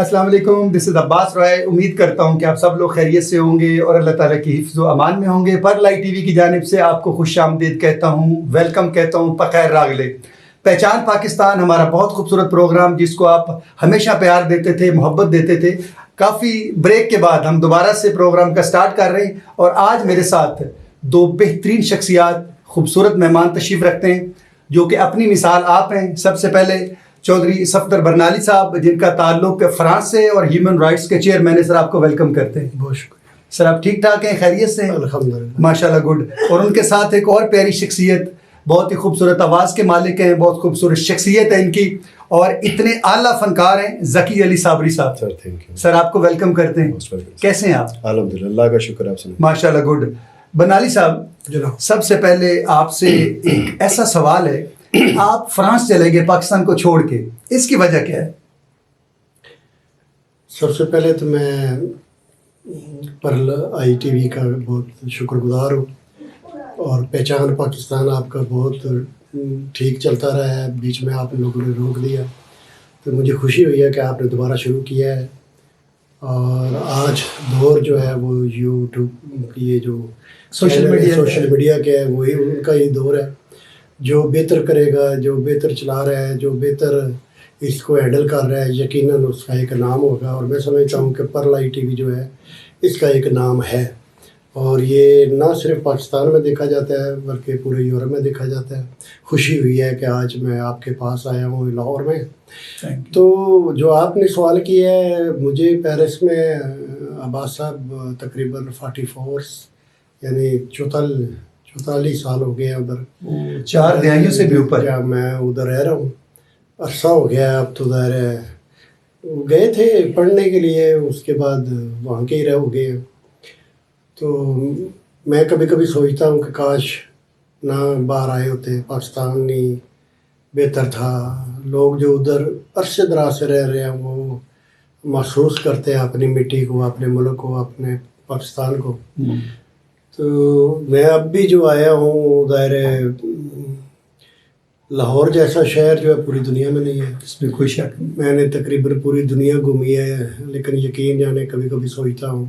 السلام علیکم، دس از عباس رائے. امید کرتا ہوں کہ آپ سب لوگ خیریت سے ہوں گے اور اللہ تعالیٰ کی حفظ و امان میں ہوں گے. پر لائٹ ٹی وی کی جانب سے آپ کو خوش آمدید کہتا ہوں، ویلکم کہتا ہوں، بخیر راغلے. پہچان پاکستان ہمارا بہت خوبصورت پروگرام جس کو آپ ہمیشہ پیار دیتے تھے، محبت دیتے تھے. کافی بریک کے بعد ہم دوبارہ سے پروگرام کا سٹارٹ کر رہے ہیں اور آج میرے ساتھ دو بہترین شخصیات، خوبصورت مہمان تشریف رکھتے ہیں جو کہ اپنی مثال آپ ہیں. سب سے پہلے چودھری صفدر برنالی صاحب، جن کا تعلق فرانس سے اور ہیومن رائٹس کے چیئرمین ہے. سر آپ کو ویلکم کرتے ہیں. بہت شکریہ سر، آپ ٹھیک ٹھاک ہیں؟ خیریت سے ہیں؟ الحمدللہ ماشاءاللہ، گڈ. اور ان کے ساتھ ایک اور پیاری شخصیت، بہت ہی خوبصورت آواز کے مالک ہیں، بہت خوبصورت شخصیت ہے ان کی اور اتنے اعلیٰ فنکار ہیں، ذکی علی صابری صاحب. Sir thank you. سر آپ کو ویلکم کرتے ہیں. کیسے ہیں آپ؟ الحمدللہ، اللہ کا شکر ہے. آپ سے ماشاءاللہ، گڈ. برنالی صاحب، جناب، سب سے پہلے آپ سے ایک ایسا سوال ہے، آپ فرانس چلے گئے پاکستان کو چھوڑ کے، اس کی وجہ کیا ہے؟ سب سے پہلے تو میں پرل آئی ٹی وی کا بہت شکر گزار ہوں اور پہچان پاکستان آپ کا بہت ٹھیک چلتا رہا ہے. بیچ میں آپ لوگوں نے روک دیا تو مجھے خوشی ہوئی ہے کہ آپ نے دوبارہ شروع کیا ہے. اور آج دور جو ہے وہ یوٹیوب کی، یہ جو سوشل میڈیا کے ہے، وہی ان کا ہی دور ہے. جو بہتر کرے گا، جو بہتر چلا رہا ہے، جو بہتر اس کو ہینڈل کر رہا ہے، یقیناً اس کا ایک نام ہوگا. اور میں سمجھتا ہوں کہ پرل آئی ٹی وی جو ہے اس کا ایک نام ہے اور یہ نہ صرف پاکستان میں دیکھا جاتا ہے بلکہ پورے یورپ میں دیکھا جاتا ہے. خوشی ہوئی ہے کہ آج میں آپ کے پاس آیا ہوں لاہور میں. تو جو آپ نے سوال کیا ہے، مجھے پیرس میں عباس صاحب تقریباً 44 یعنی 44 سال ہو گئے ہیں ادھر. 4 دہائیوں سے بھی اوپر میں ادھر رہ رہا ہوں. عرصہ ہو گیا اب تو. ظاہر ہے گئے تھے پڑھنے کے لیے، اس کے بعد وہاں کے ہی رہ گئے. تو میں کبھی کبھی سوچتا ہوں کہ کاش نہ باہر آئے ہوتے، پاکستان نہیں بہتر تھا. لوگ جو ادھر عرصے دراز سے رہ رہے ہیں وہ محسوس کرتے ہیں اپنی مٹی کو، اپنے ملک کو، اپنے پاکستان کو. تو میں اب بھی جو آیا ہوں، ظاہر ہے لاہور جیسا شہر جو ہے پوری دنیا میں نہیں ہے، اس میں کوئی شک نہیں. میں نے تقریباً پوری دنیا گھومی ہے، لیکن یقین جانے کبھی کبھی سوچتا ہوں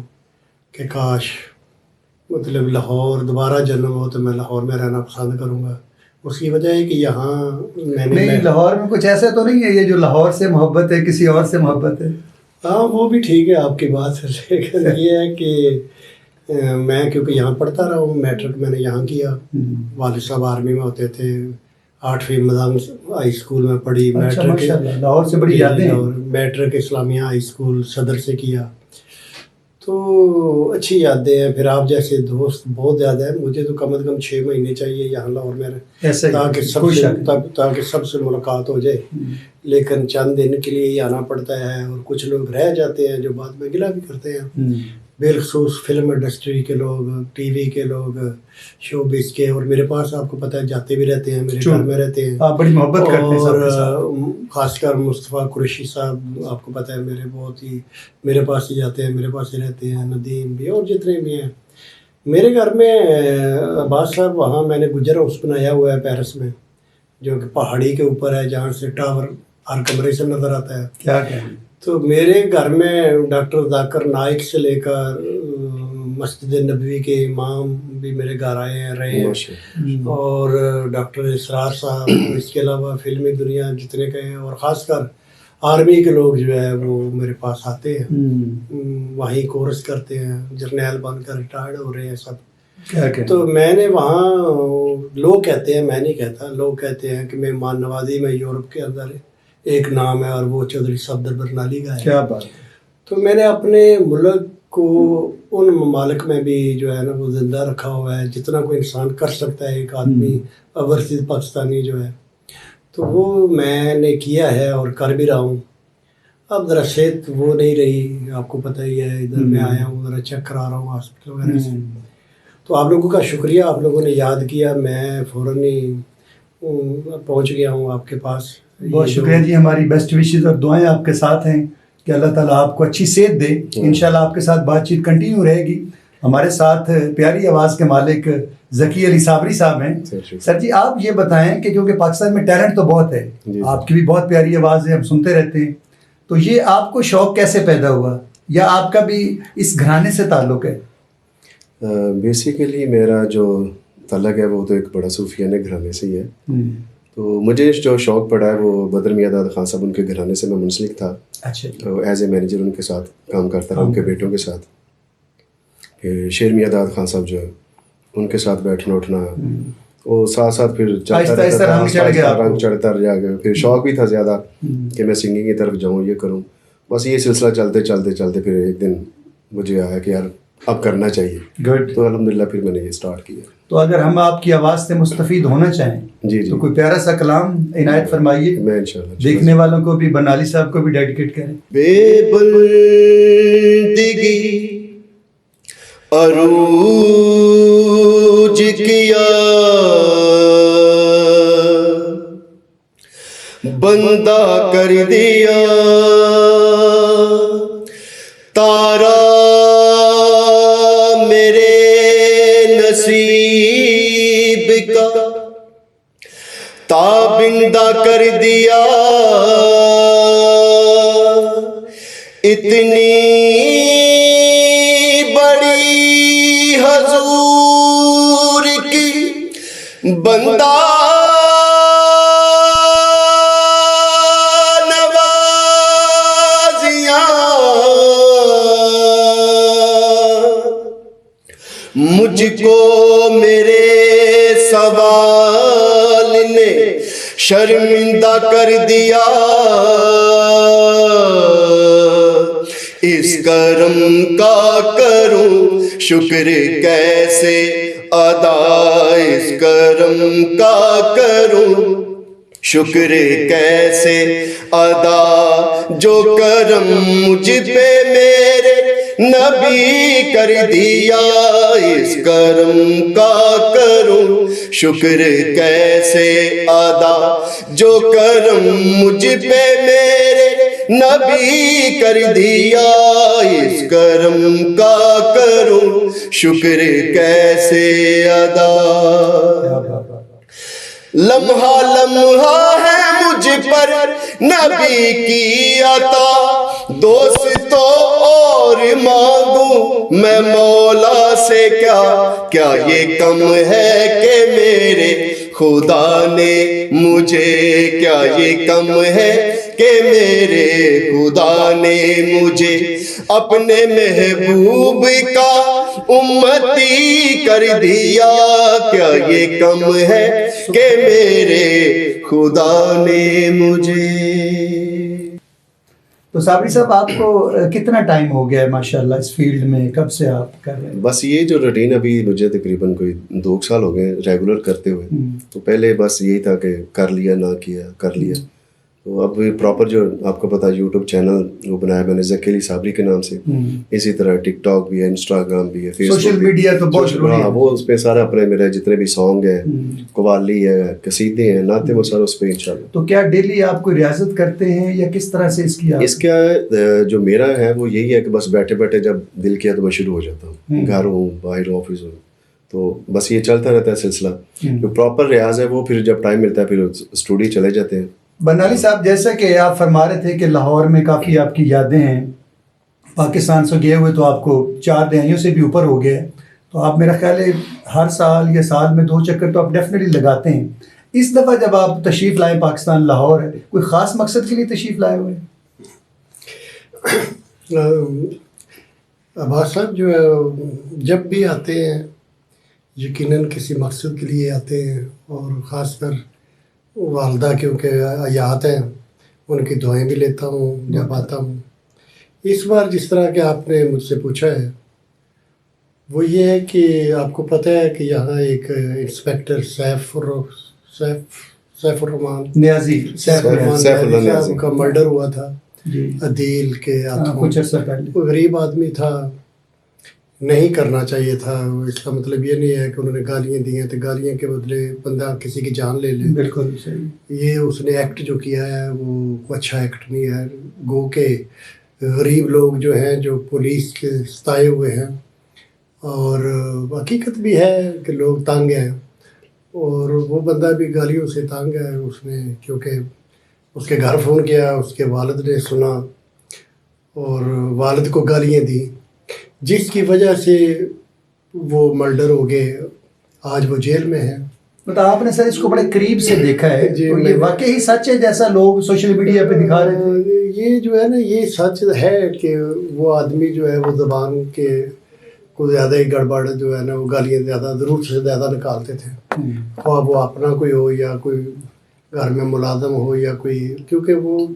کہ کاش مطلب لاہور دوبارہ جنم ہو تو میں لاہور میں رہنا پسند کروں گا. اس کی وجہ ہے کہ یہاں نہیں، لاہور میں کچھ ایسا تو نہیں ہے یہ جو لاہور سے محبت ہے، کسی اور سے محبت ہے؟ ہاں وہ بھی ٹھیک ہے آپ کی بات. لیکن یہ ہے کہ میں کیونکہ یہاں پڑھتا رہا ہوں، میٹرک میں نے یہاں کیا. والد صاحب آرمی میں ہوتے تھے، 8ویں مدام ہائی اسکول میں پڑھی. میٹرک لاہور سے بڑی یادیں ہیں. میٹرک اسلامیہ ہائی اسکول صدر سے کیا، تو اچھی یادیں ہیں. پھر آپ جیسے دوست بہت زیادہ ہیں. مجھے تو کم از کم 6 مہینے چاہیے یہاں لاہور میں تاکہ سب سے ملاقات ہو جائے. لیکن چند دن کے لیے ہی آنا پڑتا ہے اور کچھ لوگ رہ جاتے ہیں جو بعد میں گلہ بھی کرتے ہیں، بالخصوص فلم انڈسٹری کے لوگ، ٹی وی کے لوگ، شو بیس کے. اور میرے پاس آپ کو پتہ ہے جاتے بھی رہتے ہیں، میرے گھر میں رہتے ہیں. آپ بڑی محبت کرتے ہیں. اور خاص کر مصطفیٰ قریشی صاحب آپ کو پتہ ہے میرے بہت ہی میرے پاس ہی جاتے ہیں، میرے پاس ہی رہتے ہیں. ندیم بھی اور جتنے بھی ہیں میرے گھر میں. عباس صاحب وہاں میں نے گجر ہاؤس بنایا ہوا ہے پیرس میں، جو کہ پہاڑی کے اوپر ہے، جہاں سے ٹاور ہر کمرے سے نظر آتا ہے. کیا کہیں. تو میرے گھر میں ڈاکٹر ذاکر نائک سے لے کر مسجد نبوی کے امام بھی میرے گھر آئے ہیں، رہے ہیں. اور ڈاکٹر اسرار صاحب، اس کے علاوہ فلمی دنیا جتنے کے ہیں، اور خاص کر آرمی کے لوگ جو ہے وہ میرے پاس آتے ہیں، وہیں کورس کرتے ہیں، جرنیل بن کر ریٹائرڈ ہو رہے ہیں سب. تو میں نے وہاں، لوگ کہتے ہیں، میں نہیں کہتا، لوگ کہتے ہیں کہ مہمان نوازی میں یورپ کے اندر ایک نام ہے اور وہ چودھری صفدر برنالی کا ہے. کیا بات. تو میں نے اپنے ملک کو ان ممالک میں بھی جو ہے نا وہ زندہ رکھا ہوا ہے جتنا کوئی انسان کر سکتا ہے ایک آدمی اوورسیز پاکستانی جو ہے. تو وہ میں نے کیا ہے اور کر بھی رہا ہوں. اب ذرا صحت وہ نہیں رہی، آپ کو پتہ ہی ہے، ادھر میں آیا ہوں، ذرا چیک کرا رہا ہوں ہاسپٹل وغیرہ سے. تو آپ لوگوں کا شکریہ، آپ لوگوں نے یاد کیا، میں فوراً ہی پہنچ گیا ہوں آپ کے پاس. بہت شکریہ جی. ہماری بیسٹ وشز اور دعائیں آپ کے ساتھ ہیں کہ اللہ تعالیٰ آپ کو اچھی صحت دے. انشاءاللہ آپ کے ساتھ بات چیت کنٹینیو رہے گی. ہمارے ساتھ پیاری آواز کے مالک ذکی علی صابری صاحب ہیں. سر جی آپ یہ بتائیں کہ کیونکہ پاکستان میں ٹیلنٹ تو بہت ہے، آپ کی بھی بہت پیاری آواز ہے، ہم سنتے رہتے ہیں، تو یہ آپ کو شوق کیسے پیدا ہوا یا آپ کا بھی اس گھرانے سے تعلق ہے؟ بیسیکلی میرا جو تعلق ہے وہ تو ایک بڑا صوفیانہ گھرانے سے ہی ہے. تو مجھے جو شوق پڑا ہے وہ بدر میاں داد خان صاحب ان کے گھرانے سے میں منسلک تھا. اچھا. ایز اے مینیجر ان کے ساتھ کام کرتا رہا، ان کے بیٹوں کے ساتھ. پھر شیر میاں داد خان صاحب جو ہے ان کے ساتھ بیٹھنا اٹھنا، وہ ساتھ ساتھ پھر چلتا رہتا تھا، رنگ چڑھتا جا گیا. پھر شوق بھی تھا زیادہ کہ میں سنگنگ کی طرف جاؤں، یہ کروں. بس یہ سلسلہ چلتے چلتے چلتے پھر ایک دن مجھے آیا کہ یار اب کرنا چاہیے. گڈ. تو الحمدللہ پھر میں نے یہ اسٹارٹ کیا. تو اگر ہم آپ کی آواز سے مستفید ہونا چاہیں جی تو کوئی پیارا سا کلام عنایت فرمائیے، میں انشاءاللہ دیکھنے والوں کو بھی، بنالی صاحب کو بھی ڈیڈیکیٹ کریں. بے بندگی عروج کیا، بندہ کر دیا تارا میرے نصیب کا، تابندہ کر دیا اتنی بڑی حضور کی بندہ مجھ کو میرے سوال نے شرمندہ کر دیا، اس کرم کا کروں شکر کیسے ادا، اس کرم کا کروں شکر کیسے ادا، جو کرم مجھ پہ میرے نبی کر دیا، اس کرم کا کروں شکر کیسے ادا، جو کرم مجھ پہ میرے نبی کر دیا، اس کرم کا کروں شکر کیسے ادا. لمحہ لمحہ ہے مجھ پر نبی کی عطا، دوستوں اور مانگوں میں مولا سے کیا، کیا یہ کم ہے کہ میرے خدا نے مجھے، کیا یہ کم ہے کہ میرے خدا نے مجھے اپنے محبوب کا امتی کر دیا، کیا یہ کم ہے کہ میرے خدا نے مجھے. تو صابری صاحب آپ کو کتنا ٹائم ہو گیا ہے ماشاءاللہ اس فیلڈ میں، کب سے آپ کر رہے ہیں؟ بس یہ جو روٹین ابھی مجھے تقریباً کوئی 2 سال ہو گئے ریگولر کرتے ہوئے. تو پہلے بس یہی تھا کہ کر لیا نہ کیا کر لیا. تو اب پراپر جو آپ کو پتا یوٹیوب چینل وہ بنایا میں نے ذکی علی صابری کے نام سے، اسی طرح ٹک ٹاک بھی ہے، انسٹاگرام بھی ہے، فیس بک، سوشل میڈیا تو بہت ضروری ہے. وہ اس پہ سارا اپنے میرے جتنے بھی سانگ ہیں، قوالی ہے، قصیدے ہیں، نعتیں، وہ سارا اس پہ انشاءاللہ. تو کیا ڈیلی آپ کوئی ریاضت کرتے ہیں یا کس طرح سے اس کا جو میرا ہے وہ یہی ہے کہ بس بیٹھے بیٹھے جب دل کیا تو میں شروع ہو جاتا ہوں، گھر ہوں باہر ہوں آفس ہوں، تو بس یہ چلتا رہتا ہے سلسلہ. جو پراپر ریاض ہے وہ پھر جب ٹائم ملتا ہے پھر اسٹوڈیو چلے جاتے ہیں. بنالی صاحب جیسا کہ آپ فرما رہے تھے کہ لاہور میں کافی آپ کی یادیں ہیں، پاکستان سے گئے ہوئے تو آپ کو 4 دہائیوں سے بھی اوپر ہو گئے، تو آپ میرا خیال ہے ہر سال یا سال میں 2 چکر تو آپ ڈیفینیٹلی لگاتے ہیں. اس دفعہ جب آپ تشریف لائے پاکستان لاہور، کوئی خاص مقصد کے لیے تشریف لائے ہوئے؟ عباس صاحب جو ہے جب بھی آتے ہیں یقیناً کسی مقصد کے لیے آتے ہیں، اور خاص کر والدہ کیونکہ حیات ہیں ان کی دعائیں بھی لیتا ہوں جب آتا ہوں. اس بار جس طرح کہ آپ نے مجھ سے پوچھا ہے وہ یہ ہے کہ آپ کو پتہ ہے کہ یہاں ایک انسپیکٹر سیف الرحمان نیازی صاحب کا مرڈر ہوا تھا عدیل کے ہاتھوں. کچھ عرصہ پہلے. غریب آدمی تھا، نہیں کرنا چاہیے تھا. اس کا مطلب یہ نہیں ہے کہ انہوں نے گالیاں دی ہیں تو گالیاں کے بدلے بندہ کسی کی جان لے لے. بالکل صحیح. یہ اس نے ایکٹ جو کیا ہے وہ اچھا ایکٹ نہیں ہے. گو کہ غریب لوگ جو ہیں جو پولیس کے ستائے ہوئے ہیں، اور حقیقت بھی ہے کہ لوگ تانگ ہیں، اور وہ بندہ بھی گالیوں سے تانگ ہے. اس نے کیونکہ اس کے گھر فون کیا, اس کے والد نے سنا اور والد کو گالیاں دی, جس کی وجہ سے وہ مرڈر ہو گئے. آج وہ جیل میں ہے. مطلب آپ نے سر اس کو بڑے قریب سے دیکھا ہے, جی, تو یہ واقعی سچ ہے جیسا لوگ سوشل میڈیا پہ دکھا رہے تھے؟ یہ جو ہے نا, یہ سچ ہے کہ وہ آدمی جو ہے وہ زبان کے کو زیادہ ہی گڑبڑ جو ہے نا, وہ گالیاں زیادہ ضرورت سے زیادہ نکالتے تھے, خواہ وہ اپنا کوئی ہو یا کوئی گھر میں ملازم ہو یا کوئی, کیونکہ وہ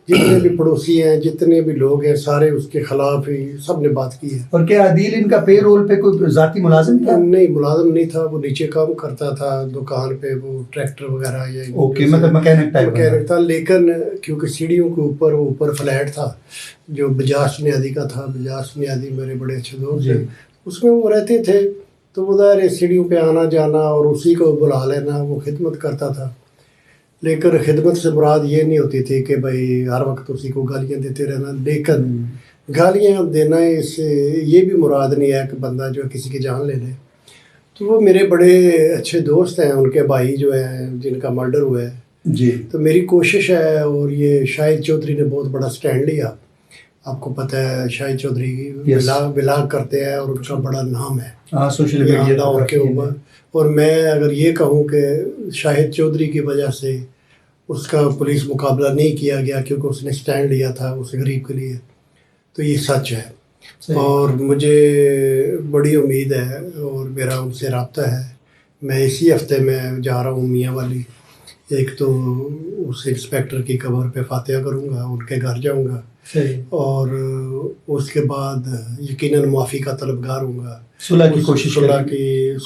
جتنے بھی پڑوسی ہیں, جتنے بھی لوگ ہیں, سارے اس کے خلاف ہی سب نے بات کی ہے. اور کیا عادل ان کا پے رول پہ کوئی ذاتی ملازم تھا؟ نہیں, ملازم نہیں تھا, وہ نیچے کام کرتا تھا دکان پہ, وہ ٹریکٹر وغیرہ یا اوکے, مطلب مکینک مکینک تھا. لیکن کیونکہ سیڑھیوں کے اوپر وہ اوپر فلیٹ تھا جو بجاج نیازی کا تھا. بجاج نیازی میرے بڑے اچھے دوست ہیں, اس میں وہ رہتے تھے, تو وہ ظاہر سیڑھیوں پہ آنا جانا اور اسی کو بلا لینا, وہ خدمت کرتا تھا. لیکن خدمت سے مراد یہ نہیں ہوتی تھی کہ بھائی ہر وقت اسی کو گالیاں دیتے رہنا. لیکن گالیاں دینا اس سے یہ بھی مراد نہیں ہے کہ بندہ جو ہے کسی کی جان لے لے. تو وہ میرے بڑے اچھے دوست ہیں, ان کے بھائی جو ہیں جن کا مرڈر ہوا ہے. جی, تو میری کوشش ہے, اور یہ شاہد چودھری نے بہت بڑا سٹینڈ لیا. آپ کو پتہ ہے شاہد چودھری بلاگ کرتے ہیں اور ان کا بڑا نام ہے ہاں سوشل میڈیا اور کے اوپر. اور میں اگر یہ کہوں کہ شاہد چودھری کی وجہ سے اس کا پولیس مقابلہ نہیں کیا گیا کیونکہ اس نے سٹینڈ لیا تھا اس غریب کے لیے, تو یہ سچ ہے. اور مجھے بڑی امید ہے اور میرا ان سے رابطہ ہے. میں اسی ہفتے میں جا رہا ہوں میاں والی. ایک تو اس انسپیکٹر کی قبر پہ فاتحہ کروں گا, ان کے گھر جاؤں گا, اور اس کے بعد یقیناً معافی کا طلبگار ہوں گا. صلح کی کوشش,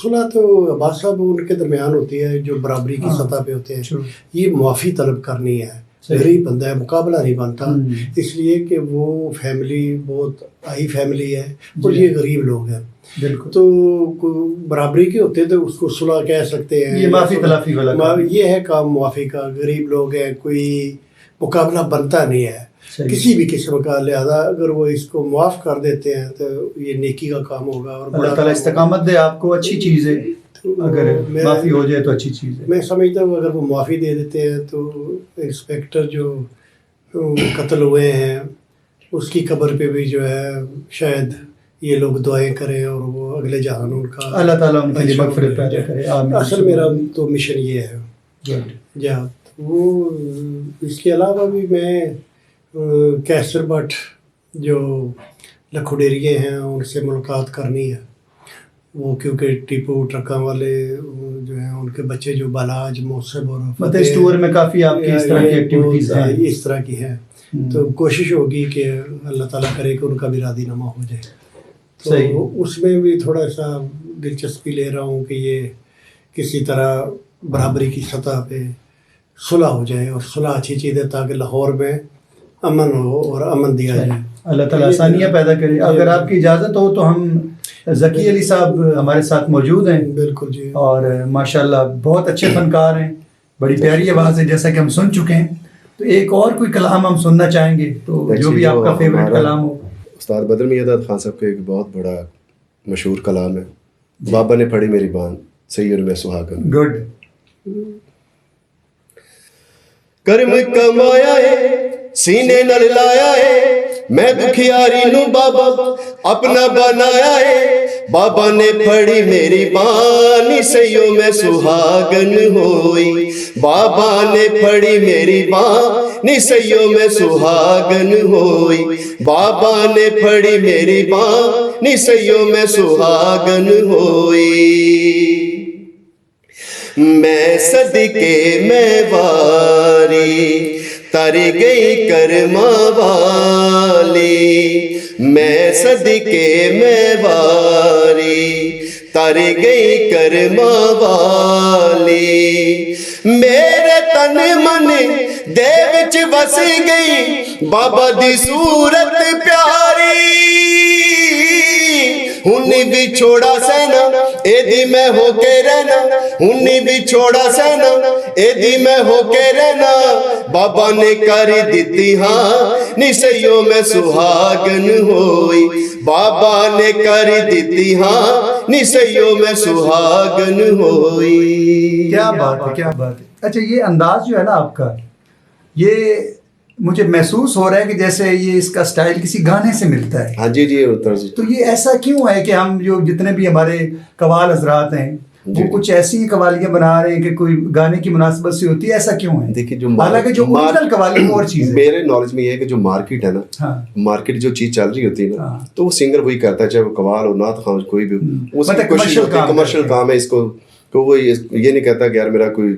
صلح تو عباس صاحب ان کے درمیان ہوتی ہے جو برابری کی سطح پہ ہوتے ہیں. یہ معافی طلب کرنی ہے. غریب بندہ ہے, مقابلہ نہیں بنتا, اس لیے کہ وہ فیملی بہت ہائی فیملی ہے اور یہ غریب لوگ ہیں. بالکل, تو برابری کے ہوتے تو اس کو صلح کہہ سکتے ہیں. یہ معافی تلافی والا یہ ہے کام معافی کا. غریب لوگ ہیں, کوئی مقابلہ بنتا نہیں ہے کسی بھی قسم کا. لہذا اگر وہ اس کو معاف کر دیتے ہیں تو یہ نیکی کا کام ہوگا. اور اللہ تعالیٰ استقامت دے آپ کو. اچھی چیز ہے, اگر معافی ہو جائے تو اچھی چیز ہے. میں سمجھتا ہوں اگر وہ معافی دے دیتے ہیں تو انسپیکٹر جو قتل ہوئے ہیں اس کی قبر پہ بھی جو ہے شاید یہ لوگ دعائیں کریں اور وہ اگلے جہان ان کا اللہ تعالیٰ ان کے لیے مغفرت پیدا کرے. اصل میرا تو مشن یہ ہے. جہاں وہ اس کے علاوہ بھی میں کیسر بٹ جو لکھوڈیریے ہیں ان سے ملاقات کرنی ہے. وہ کیونکہ ٹیپو ٹرکاں والے جو ہیں ان کے بچے جو بالاج موصب اور مطلب اس ٹور میں کافی آپ کی اس طرح کی ایکٹیویٹیز ہیں, اس طرح کی ہیں. تو کوشش ہوگی کہ اللہ تعالیٰ کرے کہ ان کا بھی راضی نامہ ہو جائے. تو اس میں بھی تھوڑا سا دلچسپی لے رہا ہوں کہ یہ کسی طرح برابری کی سطح پہ صلح ہو جائے. اور صلح اچھی چیز ہے تاکہ لاہور میں امن ہو اور امن دیا جائے. اللہ تعالیٰ آسانیاں پیدا کرے. اگر آپ کی اجازت ہو تو ہم ذکی علی صاحب ہمارے ساتھ موجود ہیں. بالکل جی. اور ماشاءاللہ بہت اچھے فنکار ہیں, بڑی پیاری آواز ہے جیسا کہ ہم سن چکے ہیں. تو ایک اور کوئی کلام ہم سننا چاہیں گے, تو جو بھی آپ کا فیوریٹ کلام ہو. استاد بدر میاں خان صاحب کا ایک بہت بڑا مشہور کلام ہے, بابا نے پڑھی میری بان سید میں سہاگن. گڈ. کرم کمایا ہے سینے نال لایا ہے, میں دکھیاری نو بابا اپنا بنایا ہے. بابا نے پڑھی میری بانی سیوں میں سہاگن ہوئی. بابا نے پڑھی میری بانی سیوں میں سہاگن ہوئی. بابا نے پڑھی میری بانی سیوں میں سہاگن ہوئی. میں صدقے میں واری تر گئی کرما والی. میں صدقے میں واری تر گئی کرما والی. میرے تن من دے وچ وس گئی بابا دی صورت پیاری. ہنی بھی چھوڑا سینا اے دی میں ہو کے رہنا. ہنی بھی چھوڑا سینا اے دی میں ہو کے رہنا. بابا نے کر دیتی ہاں نسیوں میں سہاگن ہوئی. بابا نے کر دیتی ہاں نسیوں میں سہاگن ہوئی. کیا بات ہے, کیا بات ہے. اچھا یہ انداز جو ہے نا آپ کا, یہ مجھے محسوس ہو رہا ہے کہ جیسے یہ اس کا سٹائل کسی گانے سے ملتا ہے. ہاں جی جی. تو یہ ایسا کیوں ہے کہ ہم جو جتنے بھی ہمارے قوال حضرات ہیں وہ کچھ ایسی قوالیاں بنا رہے ہیں کہ کوئی گانے کی مناسبت سے ہوتی ہے, ایسا کیوں ہے؟ دیکھیے جو حالانکہ جو اوریجنل قوالی اور چیز ہے. میرے نالج میں یہ ہے کہ جو مارکیٹ ہے نا, مارکیٹ جو چیز چل رہی ہوتی ہے نا, تو وہ سنگر وہی کرتا ہے, چاہے وہ قوال ہو, نعت خواہ, کوئی بھی ہو, اس کی کوشش ہوتی ہے, کمرشل کام ہے اس کو, تو وہ یہ نہیں کہتا کہ یار میرا کوئی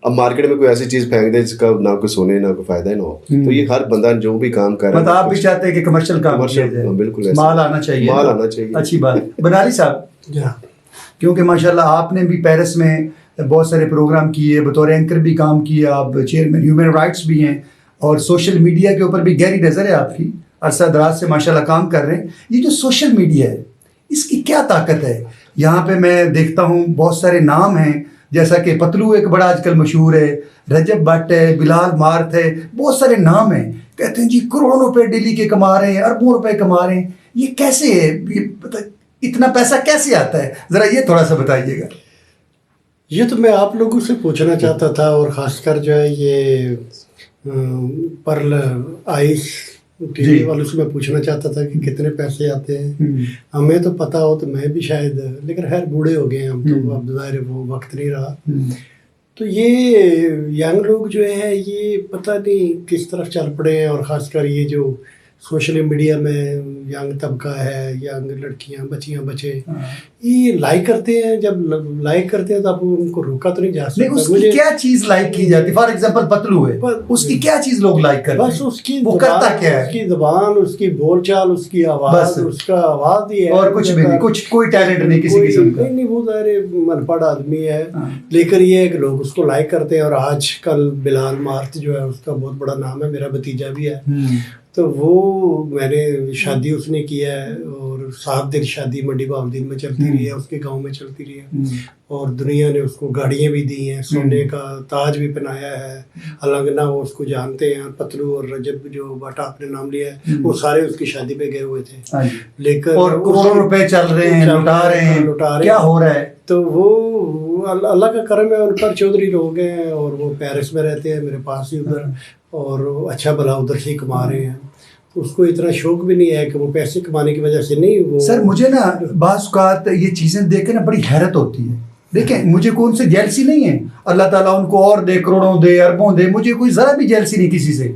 اب مارکیٹ میں کوئی ایسی چیز پھینک دے جس کا نہ کوئی سونے نہ کوئی فائدہ نہ ہو. تو یہ ہر بندہ جو بھی کام کر رہا ہے, مطلب آپ بھی چاہتے ہیں کہ کمرشل کام کیا جائے, بالکل مال آنا چاہیے, مال آنا چاہیے. اچھی بات. بنالی صاحب, کیونکہ ماشاءاللہ آپ نے بھی پیرس میں بہت سارے پروگرام کیے, بطور اینکر بھی کام کیا, آپ چیئرمین ہیومن رائٹس بھی ہیں, اور سوشل میڈیا کے اوپر بھی گہری نظر ہے آپ کی, عرصہ دراز سے ماشاءاللہ کام کر رہے ہیں. یہ جو سوشل میڈیا ہے اس کی کیا طاقت ہے؟ یہاں پہ میں دیکھتا ہوں بہت سارے نام ہیں, جیسا کہ پتلو ایک بڑا آج کل مشہور ہے, رجب بٹ ہے, بلال مارت ہے, بہت سارے نام ہیں. کہتے ہیں جی کروڑوں روپے ڈیلی کے کما رہے ہیں, اربوں روپے کما رہے ہیں. یہ کیسے ہے, یہ اتنا پیسہ کیسے آتا ہے؟ ذرا یہ تھوڑا سا بتائیے گا. یہ تو میں آپ لوگوں سے پوچھنا چاہتا تھا, اور خاص کر جو ہے یہ پرل آئس ٹی وی والوں سے میں پوچھنا چاہتا تھا کہ کتنے پیسے آتے ہیں. ہمیں تو پتہ ہو تو میں بھی شاید, لیکن خیر بوڑھے ہو گئے ہیں ہم تو, اب ظاہر وہ وقت نہیں رہا. تو یہ ینگ لوگ جو ہے یہ پتہ نہیں کس طرف چل پڑے ہیں, اور خاص کر یہ جو سوشل میڈیا میں ینگ طبقہ ہے, ینگ لڑکیاں, بچیاں, بچے, یہ لائک کرتے ہیں. جب لائک کرتے ہیں تو اب ان کو روکا تو نہیں جا سکتا. اس کی کیا چیز لائک کی جاتی ہے؟ فار ایگزامپل پتلو ہے, اس کی کیا چیز لوگ لائک کرتے ہیں؟ بس اس کی وہ کرتا کیا ہے, اس کی زبان, اس کی بول چال, اس کی آواز, اس کا آواز ہی ہے, اور کچھ بھی نہیں, کچھ کوئی ٹیلنٹ نہیں کسی قسم کا. نہیں, وہ ظاہر ان پڑھ آدمی ہے, لیکن یہ ہے کہ لوگ اس کو لائک کرتے ہیں. اور آج کل بلال مارت جو ہے اس کا بہت بڑا نام ہے, میرا بھتیجا بھی ہے. تو وہ میں نے شادی اس نے کیا ہے, اور 7 دن شادی منڈی بہاؤالدین میں چلتی رہی ہے, اس کے گاؤں میں چلتی رہی ہے, اور دنیا نے اس کو گاڑیاں بھی دی ہیں, سونے کا تاج بھی پہنایا ہے. النگنا وہ اس کو جانتے ہیں, پتلو اور رجب جو بٹ آپ نے نام لیا ہے وہ سارے اس کی شادی پہ گئے ہوئے تھے. لیکن اور کروڑوں روپے چل رہے ہیں, لٹا رہے ہیں, کیا ہو رہا ہے؟ تو وہ اللہ کا کرم ہے ان پر. چودھری لوگ ہیں اور وہ پیرس میں رہتے ہیں, میرے پاس ہی ادھر, اور اچھا بھلا ادھر سے ہی کما رہے ہیں. تو اس کو اتنا شوق بھی نہیں ہے کہ وہ پیسے کمانے کی وجہ سے نہیں. وہ سر مجھے نا بعض اوقات یہ چیزیں دیکھ کے نا بڑی حیرت ہوتی ہے. دیکھیں مجھے کون سے جیلسی نہیں ہے, اللہ تعالیٰ ان کو اور دے, کروڑوں دے, اربوں دے, مجھے کوئی ذرا بھی جیلسی نہیں کسی سے.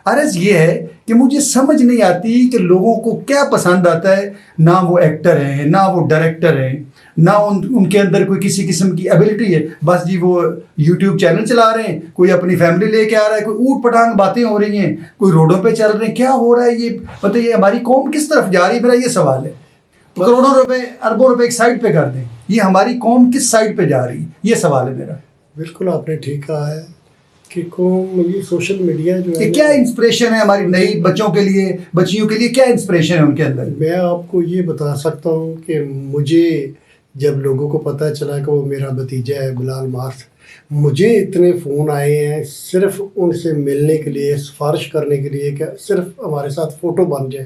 عرض یہ ہے کہ مجھے سمجھ نہیں آتی کہ لوگوں کو کیا پسند آتا ہے. نہ وہ ایکٹر ہیں, نہ وہ ڈائریکٹر ہیں, نہ ان کے اندر کوئی کسی قسم کی ایبلٹی ہے. بس جی وہ یوٹیوب چینل چلا رہے ہیں, کوئی اپنی فیملی لے کے آ رہا ہے, کوئی اوٹ پٹانگ باتیں ہو رہی ہیں, کوئی روڈوں پہ چل رہے ہیں. کیا ہو رہا ہے یہ مطلب, یہ ہماری قوم کس طرف جا رہی ہے؟ میرا یہ سوال ہے. کروڑوں روپے, اربوں روپے ایک سائڈ پہ کر دیں, یہ ہماری قوم کس سائڈ پہ جا رہی ہے, یہ سوال ہے میرا. بالکل آپ نے ٹھیک کہا ہے کہ قوم, یہ سوشل میڈیا جو ہے کیا انسپریشن ہے ہماری نئی بچوں کے لیے, بچیوں کے لیے کیا انسپریشن ہے ان کے اندر؟ میں آپ کو یہ بتا سکتا ہوں کہ مجھے جب لوگوں کو پتہ چلا کہ وہ میرا بھتیجا ہے بلال مارت, مجھے اتنے فون آئے ہیں صرف ان سے ملنے کے لیے, سفارش کرنے کے لیے کہ صرف ہمارے ساتھ فوٹو بن جائے.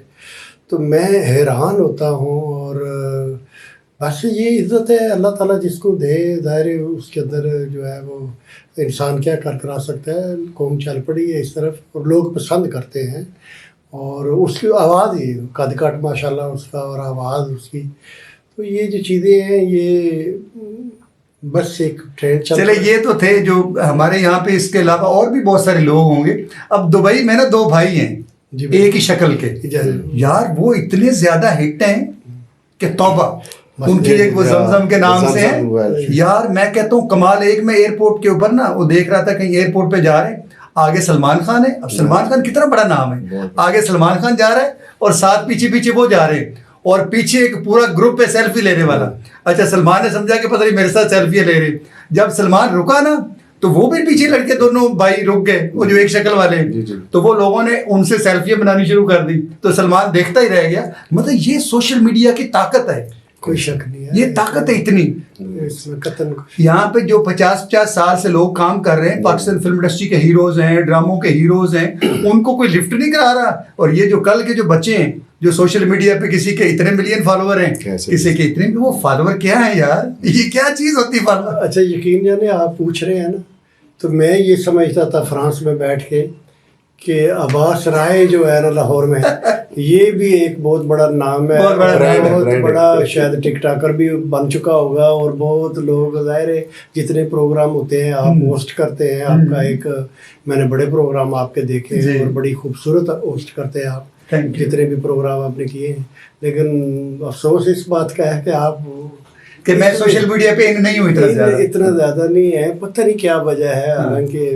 تو میں حیران ہوتا ہوں. اور بس یہ عزت ہے اللہ تعالیٰ جس کو دے, ظاہر اس کے اندر جو ہے وہ انسان کیا کرا سکتا ہے. قوم چل پڑی ہے اس طرف, اور لوگ پسند کرتے ہیں. اور اس کی آواز ہی قد کٹ ماشاء اللہ اس کا, اور آواز اس کی. تو یہ جو چیزیں ہیں یہ بس ایک ٹرینڈ چلے. یہ تو تھے جو ہمارے یہاں پہ, اس کے علاوہ اور بھی بہت سارے لوگ ہوں گے. اب دبئی میں نا 2 بھائی ہیں ایک ہی شکل کے, یار وہ اتنے زیادہ ہٹ ہیں کہ توبہ. ان کی ایک وہ زمزم کے نام سے ہے یار. میں کہتا ہوں کمال. ایک میں ایئرپورٹ کے اوپر نا وہ دیکھ رہا تھا, کہیں ایئرپورٹ پہ جا رہے ہیں, آگے سلمان خان ہے. اب سلمان خان کتنا بڑا نام ہے, آگے سلمان خان جا رہا ہے اور ساتھ پیچھے وہ جا رہے ہیں, اور پیچھے ایک پورا گروپ ہے سیلفی لینے والا. اچھا سلمان نے سمجھا کہ پتہ نہیں میرے ساتھ سیلفی لے رہے. جب سلمان رکا نا تو وہ بھی پیچھے لڑکے دونوں بھائی رک گئے, وہ جو ایک شکل والے ہیں. تو وہ لوگوں نے ان سے سیلفیاں بنانی شروع کر دی, تو سلمان دیکھتا ہی رہ گیا. مطلب یہ سوشل میڈیا کی طاقت ہے, کوئی شک نہیں ہے. یہ طاقت ہے اتنی. یہاں پہ جو 50 سال سے لوگ کام کر رہے ہیں, پاکستان فلم انڈسٹری کے ہیروز ہیں, ڈراموں کے ہیروز ہیں, ان کو کوئی لفٹ نہیں کرا رہا. اور یہ جو کل کے جو بچے ہیں جو سوشل میڈیا پہ کسی کے اتنے ملین فالوور ہیں, کسی کے اتنے, وہ فالوور کیا ہیں یار, یہ کیا چیز ہوتی ہے فالوور؟ اچھا یقین جانے آپ پوچھ رہے ہیں نا تو میں یہ سمجھتا تھا فرانس میں بیٹھ کے کہ عباس رائے جو ہے نا لاہور میں یہ بھی ایک بہت بڑا نام ہے, بہت بڑا شاید ٹک ٹاکر بھی بن چکا ہوگا, اور بہت لوگ ظاہر ہے جتنے پروگرام ہوتے ہیں آپ ہوسٹ کرتے ہیں, آپ کا ایک میں نے بڑے پروگرام آپ کے دیکھے اور بڑی خوبصورت ہوسٹ کرتے ہیں آپ جتنے بھی پروگرام آپ نے کیے ہیں. لیکن افسوس اس بات کا ہے کہ آپ کہ میں سوشل میڈیا پہ نہیں ہوں اتنا زیادہ نہیں ہے, پتہ نہیں کیا وجہ ہے, حالانکہ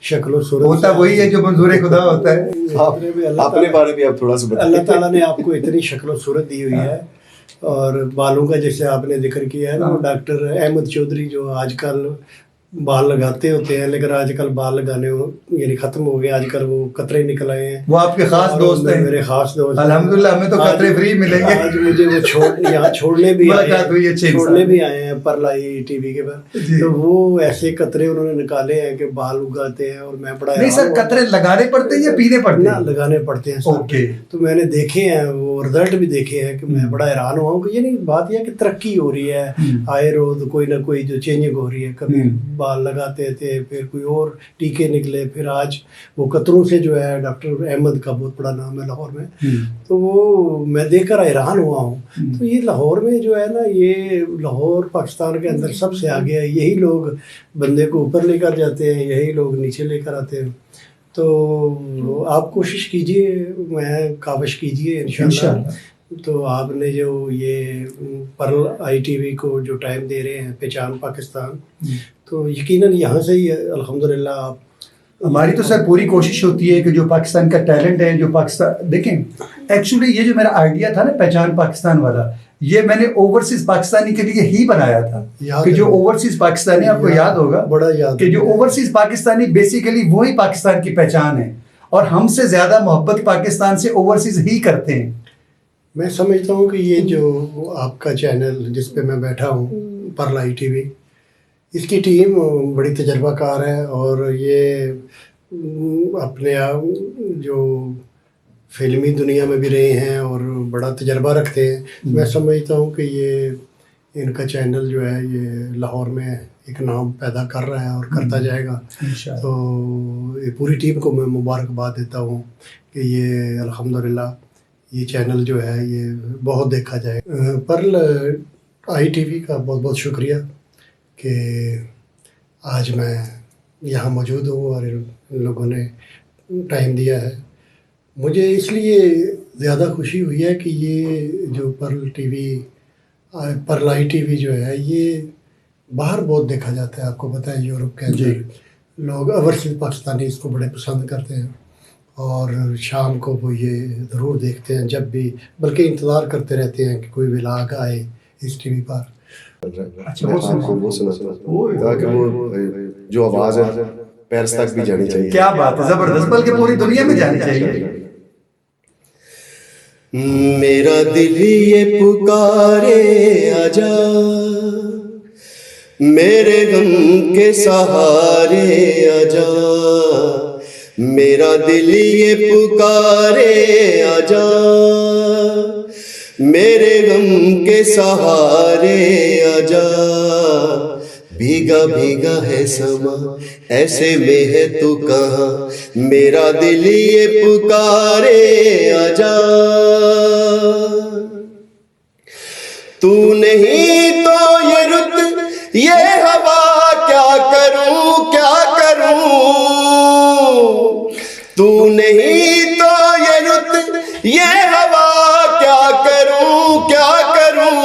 شکل و صورت ہوتا وہی ہے جو منظور خدا ہوتا ہے. اپنے بارے میں آپ تھوڑا سا بتائیں. اللہ تعالیٰ نے آپ کو اتنی شکل و صورت دی ہوئی ہے, اور بالوں کا جیسے آپ نے ذکر کیا ہے نا, ڈاکٹر احمد چودھری جو آج کل بال لگاتے ہوتے ہیں لیکن آج کل بال لگانے یعنی ختم ہو گئے, آج کل وہ قطرے نکل آئے ہیں. وہ آپ کے خاص دوست ہیں, میرے خاص دوست. الحمدللہ ہمیں تو قطرے فری ملیں گے. آج مجھے وہ یہاں چھوڑنے بھی آئے ہیں پرلائی ٹی وی کے بعد, تو وہ ایسے قطرے انہوں نے نکالے ہیں کہ بال اگاتے ہیں, اور میں بڑا نہیں سر قطرے لگانے پڑتے ہیں یا پینے پڑتے ہیں؟ لگانے پڑتے ہیں. تو میں نے دیکھے ہیں وہ رزلٹ بھی دیکھے ہیں کہ میں بڑا حیران ہوا ہوں کہ یعنی بات یہ ہے کہ ترقی ہو رہی ہے, آئے روز کوئی نہ کوئی جو چینجنگ ہو رہی ہے. کبھی بال لگاتے تھے, پھر کوئی اور ٹیکے نکلے, پھر آج وہ قطروں سے جو ہے ڈاکٹر احمد کا بہت بڑا نام ہے لاہور میں, تو وہ میں دیکھ کر حیران ہوا ہوں. تو یہ لاہور میں جو ہے نا, یہ لاہور پاکستان کے اندر سب سے آگے ہے. یہی لوگ بندے کو اوپر لے کر جاتے ہیں, یہی لوگ نیچے لے کر آتے ہیں. تو آپ کوشش کیجئے, میں کاوش کیجئے انشاءاللہ. تو آپ نے جو یہ پرل آئی ٹی وی کو جو ٹائم دے رہے ہیں, پہچان پاکستان, تو یقیناً یہاں سے ہی الحمدللہ آپ. ہماری تو سر پوری کوشش ہوتی ہے کہ جو پاکستان کا ٹیلنٹ ہے, جو پاکستان دیکھیں ایکچولی یہ جو میرا آئیڈیا تھا نا پہچان پاکستان والا, یہ میں نے اوورسیز پاکستانی کے لیے ہی بنایا تھا کہ جو اوورسیز پاکستانی, آپ کو یاد ہوگا بڑا یاد کہ جو اوورسیز پاکستانی بیسیکلی وہی پاکستان کی پہچان ہے, اور ہم سے زیادہ محبت پاکستان سے اوورسیز ہی کرتے ہیں. میں سمجھتا ہوں کہ یہ جو آپ کا چینل جس پہ میں بیٹھا ہوں پرلائی ٹی وی, اس کی ٹیم بڑی تجربہ کار ہے, اور یہ اپنے جو فلمی دنیا میں بھی رہے ہیں اور بڑا تجربہ رکھتے ہیں. میں سمجھتا ہوں کہ یہ ان کا چینل جو ہے یہ لاہور میں ایک نام پیدا کر رہا ہے اور کرتا جائے گا. تو یہ پوری ٹیم کو میں مبارکباد دیتا ہوں کہ یہ الحمدللہ یہ چینل جو ہے یہ بہت دیکھا جائے. پرل آئی ٹی وی کا بہت بہت شکریہ کہ آج میں یہاں موجود ہوں اور ان لوگوں نے ٹائم دیا ہے. مجھے اس لیے زیادہ خوشی ہوئی ہے کہ یہ جو پرل ٹی وی پرلائی ٹی وی جو ہے یہ باہر بہت دیکھا جاتا ہے. آپ کو پتہ ہے یورپ کے اندر لوگ اوورسیز پاکستانی اس کو بڑے پسند کرتے ہیں, اور شام کو وہ یہ ضرور دیکھتے ہیں جب بھی, بلکہ انتظار کرتے رہتے ہیں کہ کوئی ولاگ آئے اس ٹی وی پر. وہ تاکہ وہ جو آواز ہے پیرس تک بھی جانی چاہیے. کیا بات ہے, زبردست, بلکہ پوری دنیا میں جانی چاہیے. میرا دل یہ پکارے آجا, میرے غم کے سہارے آجا, میرا دل یہ پکارے آجا, میرے غم کے سہارے آجا. بھیگا بھیگا ہے سما ایسے میں ہے تو کہاں, میرا دل یہ پکارے آجا. تو نہیں تو یہ رت یہ ہوا کیا کروں کیا کروں, تو نہیں تو یہ رت یہ ہوا کیا کروں کیا کروں.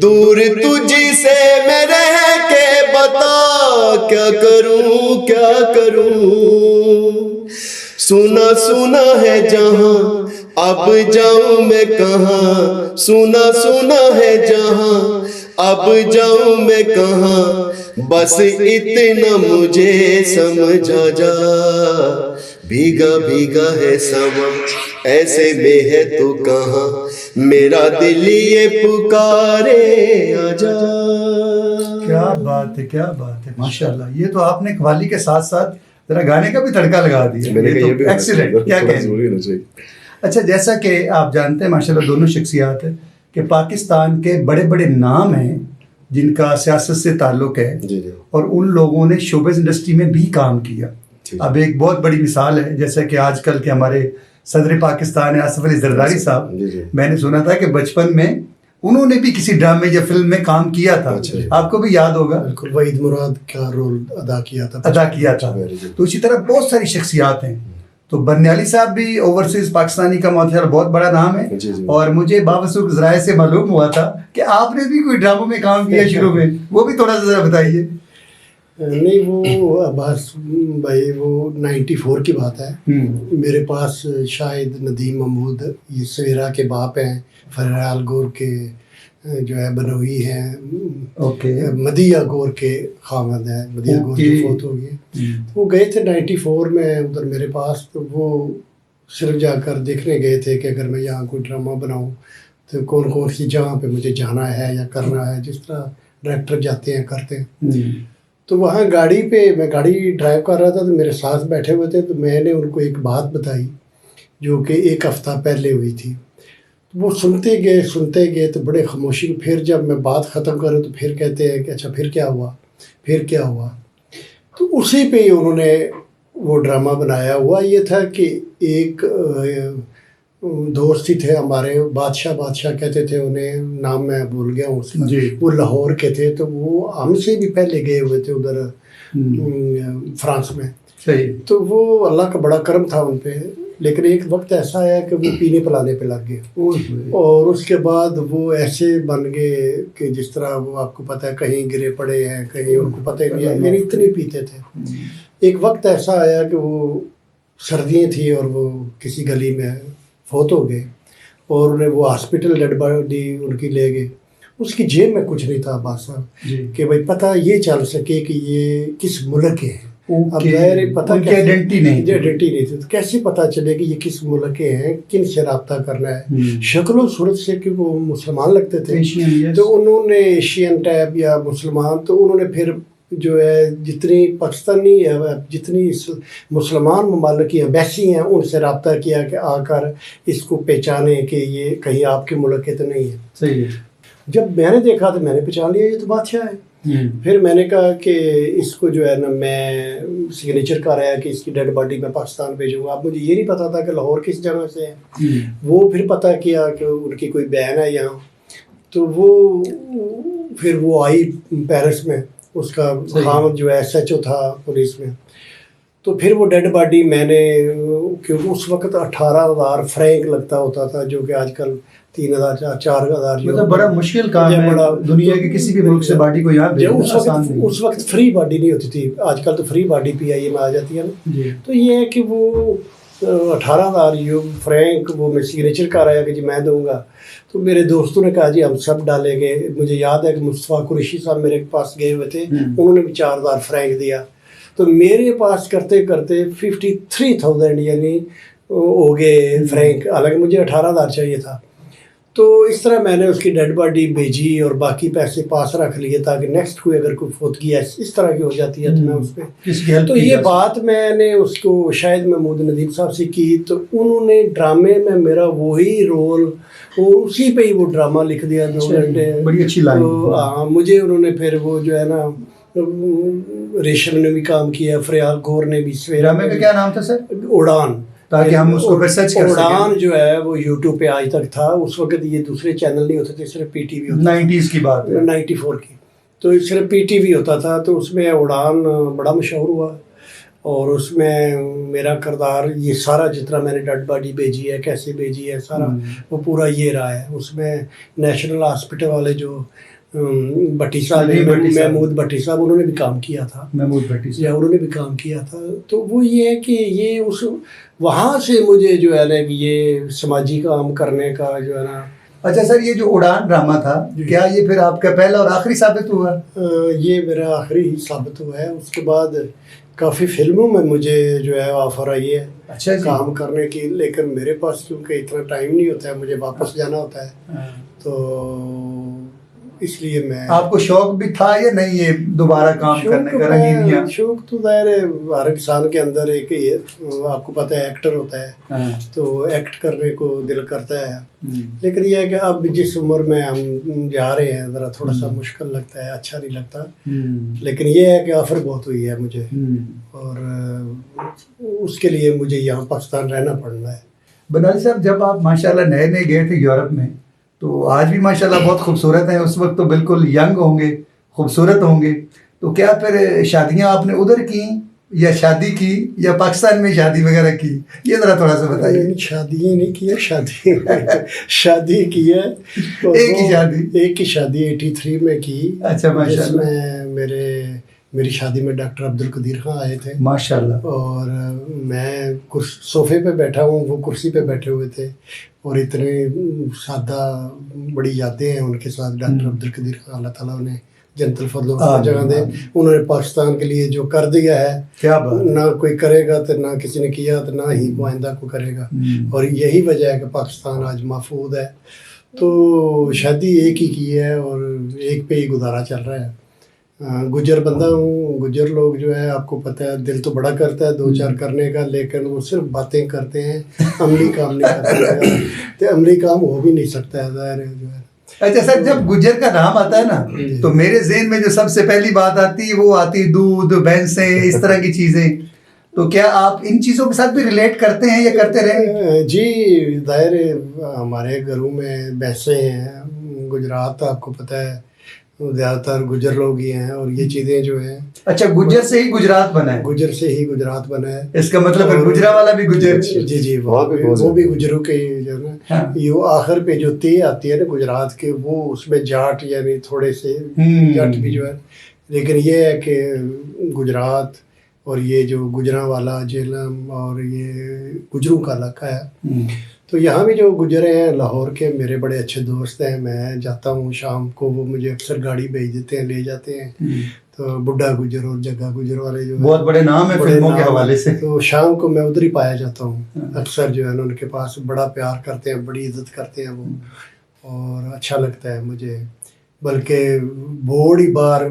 دور تجھ سے میں رہ کے بتا کیا کروں کیا کروں. سنا سنا ہے جہاں اب جاؤں میں کہاں, سنا سنا ہے جہاں اب جاؤں میں کہاں. بس اتنا مجھے سمجھا جا, بھیگا بھیگا ہے سما ایسے میں ہے تو کہاں, میرا دل یہ پکارے آجا. کیا بات ہے, کیا بات ہے, ماشاءاللہ. یہ تو آپ نے قوالی کے ساتھ ساتھ ذرا گانے کا بھی تڑکا لگا دیا. ایکسیلنٹ, کیا کہیں. اچھا, جیسا کہ آپ جانتے ہیں ماشاءاللہ دونوں شخصیات ہیں کہ پاکستان کے بڑے بڑے نام ہیں جن کا سیاست سے تعلق ہے جی جی اور ان لوگوں نے شوبز انڈسٹری میں بھی کام کیا. جی. اب ایک بہت بڑی مثال ہے جیسا کہ آج کل کے ہمارے صدر پاکستان ہے آصف علی زرداری صاحب. جی جی میں نے سنا تھا کہ بچپن میں انہوں نے بھی کسی ڈرامے یا فلم میں کام کیا تھا. آپ کو بھی یاد ہوگا. بالکل وحید مراد کا رول ادا کیا تھا. تو اسی طرح بہت ساری شخصیات ہیں. تو برنیالی صاحب بھی اوورسیز پاکستانی کا ماشاء اللہ بہت بڑا نام ہے. اور مجھے بابسوخ ذرائع سے معلوم ہوا تھا کہ آپ نے بھی کوئی ڈراموں میں کام کیا شروع میں, وہ بھی تھوڑا سا ذرا بتائیے. نہیں وہ عباس بھائی وہ 94 کی بات ہے. میرے پاس شاید ندیم محمود یہ سویرا کے باپ ہیں, فرحال گور کے جو ہے بنوئی ہیں, مدیہ گور کے خامد ہیں, مدیہ گور کی فوت ہو گئی. وہ گئے تھے 94 میں ادھر میرے پاس. تو وہ صرف جا کر دیکھنے گئے تھے کہ اگر میں یہاں کوئی ڈرامہ بناؤں تو کون کون سی جگہ پہ مجھے جانا ہے یا کرنا ہے, جس طرح ڈائریکٹر جاتے ہیں کرتے ہیں. تو وہاں گاڑی پہ میں گاڑی ڈرائیو کر رہا تھا تو میرے ساتھ بیٹھے ہوئے تھے. تو میں نے ان کو ایک بات بتائی جو کہ 1 ہفتہ پہلے ہوئی تھی. وہ سنتے گئے تو بڑے خاموشی. پھر جب میں بات ختم کروں تو پھر کہتے ہیں کہ اچھا پھر کیا ہوا. تو اسی پہ ہی انہوں نے وہ ڈرامہ بنایا. ہوا یہ تھا کہ ایک دوست ہی تھے ہمارے, بادشاہ کہتے تھے انہیں, نام میں بھول گیا ہوں اس کا. وہ لاہور کے تھے. تو وہ ہم سے بھی پہلے گئے ہوئے تھے ادھر فرانس میں. تو وہ اللہ کا بڑا کرم تھا ان پہ. لیکن ایک وقت ایسا آیا کہ وہ پینے پلانے پہ لگ گئے اور اس کے بعد وہ ایسے بن گئے کہ جس طرح وہ آپ کو پتہ ہے کہیں گرے پڑے ہیں, کہیں ان کو پتہ ہی نہیں ہے, یعنی اتنے پیتے تھے. ایک وقت ایسا آیا کہ وہ سردیاں تھیں اور وہ کسی گلی میں فوت ہو گئے اور انہیں وہ ہاسپٹل ڈیڈ باڈی ان کی لے گئے. اس کی جیب میں کچھ نہیں تھا عباس صاحب کہ بھائی پتہ یہ چل سکے کہ یہ کس ملک کے ہیں. اب ظاہر پتہ آئیڈینٹی نہیں تھی. تو کیسے پتہ چلے کہ یہ کس ملک کے ہیں, کن سے رابطہ کرنا ہے. شکل و صورت سے کہ وہ مسلمان لگتے تھے تو انہوں نے ایشین ٹائپ یا مسلمان. تو انہوں نے پھر جو ہے جتنی پاکستانی جتنی مسلمان ممالک کی ایمبیسی ہیں ان سے رابطہ کیا کہ آ کر اس کو پہچانے کہ یہ کہیں آپ کے ملک کے تو نہیں ہے. صحیح ہے. جب میں نے دیکھا تو میں نے پہچان لیا یہ تو بادشاہ ہے. پھر میں نے کہا کہ اس کو جو ہے نا میں سگنیچر کر رہا ہے کہ اس کی ڈیڈ باڈی میں پاکستان بھیجوں گا. اب مجھے یہ نہیں پتا تھا کہ لاہور کس جگہ سے ہے. وہ پھر پتہ کیا کہ ان کی کوئی بہن ہے یہاں. تو وہ پھر وہ آئی پیرس میں, اس کا خامد جو ہے SHO تھا پولیس میں. تو پھر وہ ڈیڈ باڈی میں نے, کیونکہ اس وقت 18,000 فرینک لگتا ہوتا تھا جو کہ آج کل 3,000 4,000. مطلب بڑا مشکل کام ہے دنیا کے کسی بھی ملک سے باڈی کو یہاں بھیجنا. اس وقت فری باڈی نہیں ہوتی تھی. آج کل تو فری باڈی PIA میں آ جاتی ہے نا. تو یہ ہے کہ وہ 18,000 فرینک وہ میں سگنیچر کر رہا ہے کہ جی میں دوں گا. تو میرے دوستوں نے کہا جی ہم سب ڈالیں گے. مجھے یاد ہے کہ مصطفیٰ قریشی صاحب میرے پاس گئے ہوئے تھے, انہوں نے بھی 4,000 فرینک دیا. تو میرے پاس کرتے کرتے 53,000 یعنی ہو گئے فرینک, حالانکہ مجھے 18,000 چاہیے تھا. تو اس طرح میں نے اس کی ڈیڈ باڈی بھیجی اور باقی پیسے پاس رکھ لیے تاکہ نیکسٹ کوئی اگر کوئی فوتگی اس طرح کی ہو جاتی ہے تو میں اس پہ. تو یہ بات میں نے اس کو شاید محمود ندیم صاحب سے کی. تو انہوں نے ڈرامے میں میرا وہی رول اسی پہ ہی وہ ڈرامہ لکھ دیا 2 گھنٹے. بڑی اچھی لائن. ہاں مجھے انہوں نے پھر وہ جو ہے نا ریشم نے بھی کام کیا, فریال گور نے بھی. ڈرامے کا کیا نام تھا سر؟ اڑان. تاکہ ہم اس کو ریسرچ کر سکیں. اڑان جو ہے وہ YouTube پہ آج تک تھا. اس وقت یہ دوسرے چینل نہیں ہوتے تھے, صرف PTV ہوتا. 90s کی بات ہے, 94 کی. تو صرف PTV ہوتا تھا. تو اس میں اڑان بڑا مشہور ہوا اور اس میں میرا کردار یہ سارا جتنا میں نے ڈیڈ باڈی بھیجی ہے, کیسے بھیجی ہے, سارا وہ پورا یہ رہا ہے. اس میں نیشنل ہاسپٹل والے جو بھٹی صاحب, محمود بھٹی صاحب, انہوں نے بھی کام کیا تھا. محمود بھٹی صاحب انہوں نے بھی کام کیا تھا. تو وہ یہ ہے کہ یہ اس وہاں سے مجھے جو ہے نا یہ سماجی کام کرنے کا جو ہے نا. اچھا سر, یہ جو اڑان ڈرامہ تھا کیا یہ پھر آپ کا پہلا اور آخری ثابت ہوا؟ یہ میرا آخری ثابت ہوا ہے. اس کے بعد کافی فلموں میں مجھے جو ہے آفر آئی ہے اچھا کام کرنے کی, لیکن میرے پاس کیونکہ اتنا ٹائم نہیں ہوتا ہے, مجھے واپس جانا ہوتا ہے. تو اس لیے میں آپ کو شوق بھی تھا یا نہیں یہ دوبارہ کام کرنے کا رنگینیاں؟ شوق تو ظاہر ہے ہر انسان کے اندر ایک ہی ہے، آپ کو پتہ ہے ایکٹر ہوتا ہے تو ایکٹ کرنے کو دل کرتا ہے، لیکن یہ ہے کہ اب جس عمر میں ہم جا رہے ہیں ذرا تھوڑا سا مشکل لگتا ہے، اچھا نہیں لگتا، لیکن یہ ہے کہ آفر بہت ہوئی ہے مجھے اور اس کے لیے مجھے یہاں پاکستان رہنا پڑنا ہے۔ بنالی صاحب جب آپ ماشاءاللہ نئے نئے گئے تھے یورپ میں تو آج بھی ماشاءاللہ بہت خوبصورت ہیں، اس وقت تو بالکل ینگ ہوں گے، خوبصورت ہوں گے، تو کیا پھر شادیاں آپ نے ادھر کی یا شادی کی یا پاکستان میں شادی وغیرہ کی؟ یہ ذرا تھوڑا سا بتائیے۔ شادی نہیں کی ہے، شادی کی ہے، ایک کی شادی 83 میں کی، اچھا جس میں میری شادی میں ڈاکٹر عبدالقدیر خان آئے تھے ماشاءاللہ، اور میں صوفے پہ بیٹھا ہوں، وہ کرسی پہ بیٹھے ہوئے تھے، اور اتنے سادہ بڑی یادیں ہیں ان کے ساتھ۔ ڈاکٹر عبدالقدیر خان اللہ تعالیٰ انہیں جنت الفردوس میں جگہ دے، انہوں نے پاکستان کے لیے جو کر دیا ہے کیا بات، نہ کوئی کرے گا تو نہ کسی نے کیا تو نہ ہی آئندہ کو کرے گا، اور یہی وجہ ہے کہ پاکستان آج محفوظ ہے۔ تو شادی ایک ہی کی ہے اور ایک پہ ہی گزارا چل رہا ہے۔ گجر بندہ ہوں، گجر لوگ جو ہے آپ کو پتہ ہے دل تو بڑا کرتا ہے دو چار کرنے کا، لیکن وہ صرف باتیں کرتے ہیں، عملی کام نہیں کرتے، تو عملی کام ہو بھی نہیں سکتا ہے، ظاہر ہے جو ہے۔ اچھا سر، جب گجر کا نام آتا ہے نا تو میرے ذہن میں جو سب سے پہلی بات آتی ہے وہ آتی دودھ، بھینسیں، اس طرح کی چیزیں، تو کیا آپ ان چیزوں کے ساتھ بھی ریلیٹ کرتے ہیں یا کرتے رہے؟ جی ظاہر ہے ہمارے گھروں میں بھینسیں ہیں، گجرات آپ کو پتہ ہے زیادہ تر گجر لوگ ہی ہیں، اور یہ چیزیں جو ہیں۔ اچھا، گجر سے ہی گجرات بنا ہے؟ گجر سے ہی گجرات بنا ہے، اس کا مطلب گجرا والا بھی گجر؟ جی وہ بھی گجروں کے جو ہے نا، یہ آخر پہ جو تے آتی ہے نا گجرات کے، وہ اس میں جاٹ یعنی تھوڑے سے جٹ بھی جو ہے، لیکن یہ ہے کہ گجرات اور یہ جو گجراں والا جہلم اور یہ گجروں کا علاقہ ہے، تو یہاں بھی جو گجرے ہیں لاہور کے میرے بڑے اچھے دوست ہیں، میں جاتا ہوں شام کو، وہ مجھے اکثر گاڑی بھیج دیتے ہیں، لے جاتے ہیں، تو بڈھا گجر اور جگہ گجر والے جو بہت بڑے نام ہیں فلموں کے حوالے سے، تو شام کو میں ادھر ہی پایا جاتا ہوں اکثر، جو ہے نا ان کے پاس بڑا پیار کرتے ہیں، بڑی عزت کرتے ہیں وہ، اور اچھا لگتا ہے مجھے۔ بلکہ بورڈ ہی باہر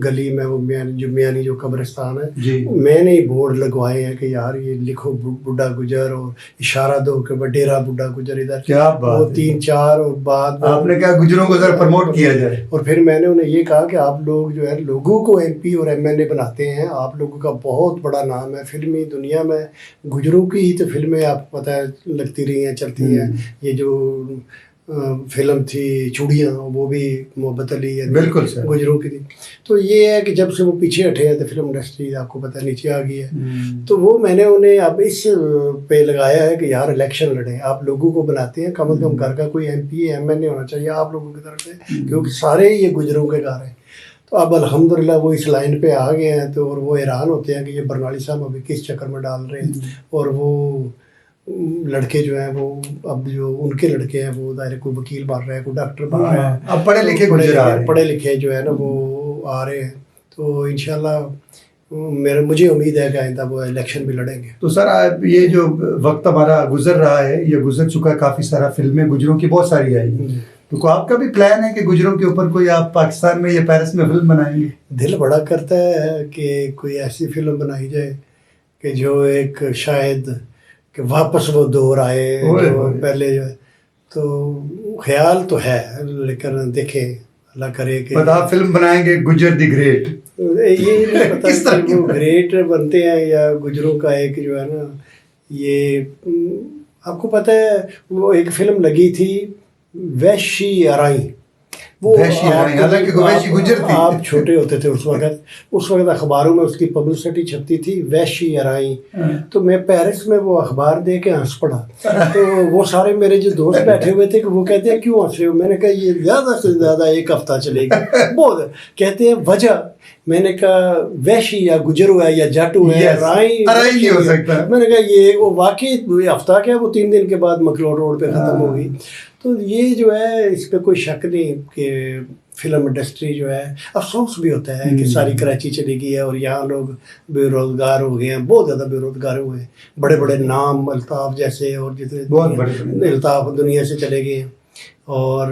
گلی میں وہ میانی جو قبرستان ہے، میں نے ہی بورڈ لگوائے ہیں کہ یار یہ لکھو بڈھا گجر، اور اشارہ دو کہ ڈیرا بڈھا گجر ادھر، کیا بات، وہ 3-4، اور بعد آپ نے کہا گجروں کو ذرا پروموٹ کیا جائے، اور پھر میں نے انہیں یہ کہا کہ آپ لوگ جو ہے لوگوں کو MP اور MLA بناتے ہیں، آپ لوگوں کا بہت بڑا نام ہے فلمی دنیا میں، گجروں کی ہی تو فلمیں آپ کو پتہ ہے لگتی رہی ہیں، چلتی ہیں، یہ جو فلم تھی چوڑیاں وہ بھی محبت علی بالکل گجروں کی تھی، تو یہ ہے کہ جب سے وہ پیچھے ہٹے ہیں تو فلم انڈسٹری آپ کو پتہ ہے نیچے آ گئی ہے، تو وہ میں نے انہیں اب اس پہ لگایا ہے کہ یار الیکشن لڑیں، آپ لوگوں کو بناتے ہیں، کم از کم گھر کا کوئی MP MLA ہونا چاہیے آپ لوگوں کی طرف سے، کیونکہ سارے یہ گجروں کے گھر ہیں۔ تو اب الحمدللہ وہ اس لائن پہ آ گئے ہیں، تو اور وہ حیران ہوتے ہیں کہ یہ برنالی صاحب ابھی کس چکر میں ڈال رہے ہیں، اور وہ لڑکے جو ہیں وہ اب جو ان کے لڑکے ہیں وہ ظاہر کوئی وکیل بن رہا ہے، کوئی ڈاکٹر بن رہا ہے، اب پڑھے لکھے جو ہے نا وہ آ رہے ہیں، تو انشاءاللہ مجھے امید ہے کہ آئندہ وہ الیکشن بھی لڑیں گے۔ تو سر یہ جو وقت ہمارا گزر رہا ہے، یہ گزر چکا ہے، کافی سارا فلمیں گجروں کی بہت ساری آئی، تو آپ کا بھی پلان ہے کہ گجروں کے اوپر کوئی آپ پاکستان میں یا پیرس میں فلم بنائیں گے؟ دل بڑا کرتا ہے کہ کوئی ایسی فلم بنائی جائے کہ جو ایک شاید کہ واپس وہ دور آئے جو پہلے، جو تو خیال تو ہے، لیکن دیکھیں اللہ کرے کہ آپ فلم بنائیں گے گجر دی گریٹ، یہ نہیں پتا کہ وہ گریٹ بنتے ہیں یا گجروں کا ایک جو ہے نا، یہ آپ کو پتہ ہے وہ ایک فلم لگی تھی ویشی ارائی، وہ آپ چھوٹے ہوتے تھے اس وقت اخباروں میں اس کی پبلسٹی چھپتی تھی ویشی ارائی، تو میں پیرس میں وہ اخبار دے کے ہنس پڑا، تو وہ سارے میرے جو دوست بیٹھے ہوئے تھے کہ وہ کہتے ہیں کیوں ہنس رہے ہو، میں نے کہا یہ زیادہ سے زیادہ 1 ہفتہ چلے گی، بہت کہتے ہیں وجہ، میں نے کہا ویشی یا گجر ہوا ہے یا جٹ ہوا ہے، رائی نہیں ہو سکتا، میں نے کہا یہ وہ واقعی ہفتہ کیا وہ 3 دن کے بعد مکلوڈ روڈ پہ ختم ہو گئی۔ تو یہ جو ہے اس پہ کوئی شک نہیں کہ فلم انڈسٹری جو ہے، افسوس بھی ہوتا ہے کہ ساری کراچی چلی گئی ہے اور یہاں لوگ بے روزگار ہو گئے ہیں، بہت زیادہ بے روزگار ہوئے ہیں، بڑے بڑے نام الطاف جیسے اور جتنے الطاف دنیا سے چلے گئے ہیں، اور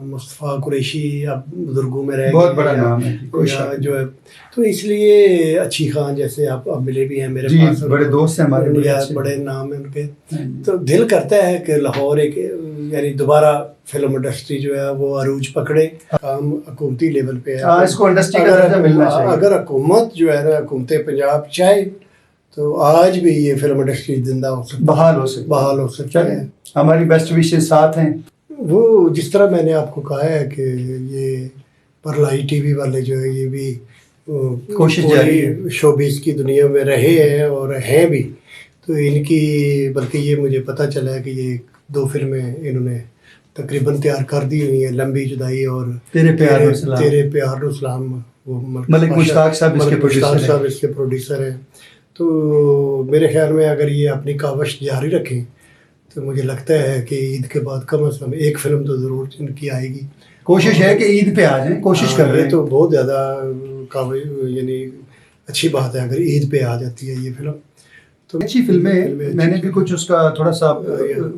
مصطفیٰ قریشی اب بزرگوں میں رہ بہت بڑا نام ہے جو ہے، تو اس لیے اچھی خان جیسے آپ اب ملے بھی ہیں میرے پاس، بڑے دوست ہیں ہمارے، بڑے نام ہیں ان کے، تو دل کرتا ہے کہ لاہور ایک یعنی دوبارہ فلم انڈسٹری جو ہے وہ عروج پکڑے، کام حکومتی لیول پہ ہے، اس کو انڈسٹری کا درجہ ملنا چاہیے۔ اگر حکومت جو ہے نا، حکومت پنجاب چاہے تو آج بھی یہ فلم انڈسٹری زندہ ہو سکتی، بحال ہو سکتی ہے۔ ہماری بیسٹ وشز ساتھ ہیں۔ وہ جس طرح میں نے آپ کو کہا ہے کہ یہ پرلائی ٹی وی والے جو ہے یہ بھی کوشش جاری ہے، شوبیز کی دنیا میں رہے ہیں اور ہیں بھی، تو ان کی بلکہ یہ مجھے پتہ چلا ہے کہ یہ 2 فلمیں انہوں نے تقریباً تیار کر دی ہوئی ہیں، لمبی جدائی اور تیرے پیار و سلام، وہ ملک مشتاق صاحب اس کے پروڈیوسر ہیں۔ تو میرے خیال میں اگر یہ اپنی کاوش جاری رکھیں تو مجھے لگتا ہے کہ عید کے بعد کم از کم ایک فلم تو ضرور ان کی آئے گی۔ کوشش ہے کہ عید پہ آ جائیں، کوشش کر رہے ہیں، تو بہت زیادہ یعنی اچھی بات ہے اگر عید پہ آ جاتی ہے یہ فلم، تو اچھی فلمیں۔ میں نے بھی کچھ اس کا تھوڑا سا